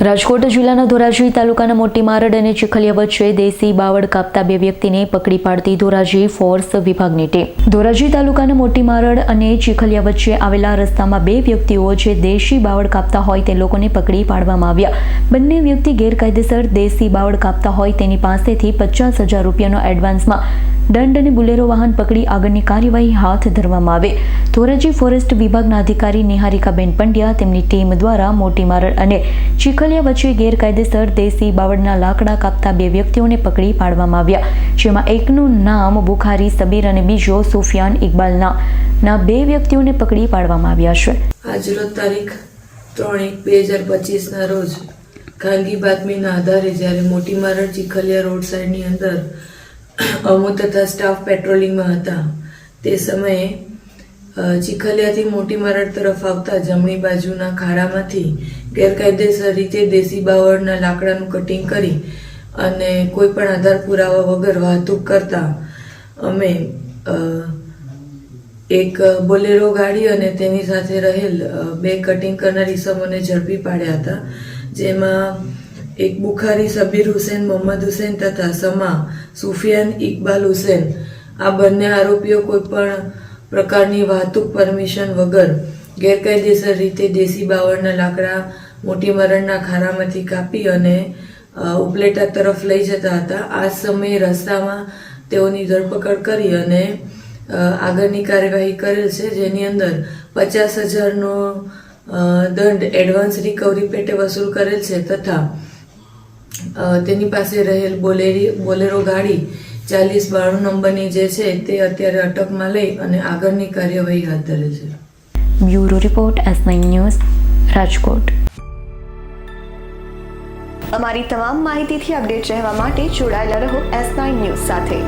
રાજકોટ જિલ્લાના ધોરાજી તાલુકાના મોટી મારડ અને ચીખલીયા વચ્ચે દેશી બાવળ કાપતા બે વ્યક્તિને પકડી પાડતી ધોરાજી ફોર્સ વિભાગની ટીમ। ધોરાજી તાલુકાના મોટી મારડ અને ચીખલીયા વચ્ચે આવેલા રસ્તામાં બે વ્યક્તિઓ જે દેશી બાવળ કાપતા હોય તે લોકોને પકડી પાડવામાં આવ્યા। બંને વ્યક્તિ ગેરકાયદેસર દેશી બાવળ કાપતા હોય તેની પાસેથી 50,000 રૂપિયાનો એડવાન્સમાં દંડ અને બુલેરો વાહન પકડી આગળની કાર્યવાહી હાથ ધરવામાં આવે। ધોરાજી ફોરેસ્ટ વિભાગના અધિકારી નિહારિકાબેન પંડ્યા તેમની ટીમ દ્વારા મોટી મારડ અને ચીખલીયા વચ્ચે ગેરકાયદેસર દેશી બાવળના લાકડા કાપતા બે વ્યક્તિઓને પકડી પાડવામાં આવ્યા, જેમાં એકનું નામ બુખારી સબીર અને બીજો સુફિયાન ઇકબાલના બે વ્યક્તિઓને પકડી પાડવામાં આવ્યા છે। આજરોજ તારીખ 3/1/2025 ના રોજ ખાનગી બાતમીના આધારે જ્યારે મોટી મારડ ચીખલીયા રોડ સાઈડની અંદર અમો તથા સ્ટાફ પેટ્રોલિંગમાં હતા તે સમયે ચીખલીયાથી મોટી મારડ તરફ આવતા જમણી બાજુના ખાડામાંથી ગેરકાયદેસર રીતે દેશી બાવળના લાકડાનું કટિંગ કરી અને કોઈ પણ આધાર પુરાવા વગર વાહતુક કરતા અમે એક બોલેરો ગાડી અને તેની સાથે રહેલ બે કટિંગ કરનાર ઈસમોને ઝડપી પાડ્યા હતા, જેમાં એક બુખારી સબીર હુસેન મોહમ્મદ હુસેન તથા સમા સુફિયાન ઇકબાલ હુસેન આ બંને આરોપીઓ કોઈ પણ પ્રકારની વાહતુક પરમિશન વગર ગેરકાયદેસર રીતે દેશી બાવળના લાકડા મોટી મરણના ખારામાંથી કાપી અને ઉપલેટા તરફ લઈ જતા હતા। આ સમયે રસ્તામાં તેઓની ધરપકડ કરી અને આગળની કાર્યવાહી કરેલ છે, જેની અંદર 50,000નો દંડ એડવાન્સ રિકવરી પેટે વસૂલ કરેલ છે તથા તેની પાસે રહેલ બોલેરો ગાડી 4092 નંબરની જે છે તે અત્યારે અટકમાં લઈ અને આગળની કાર્યવાહી હાથ ધરેલ છે। Bureau report S9 news Rajkot. અમારી તમામ માહિતીથી અપડેટ રહેવા માટે જોડાયેલા રહો S9 ન્યૂઝ સાથે।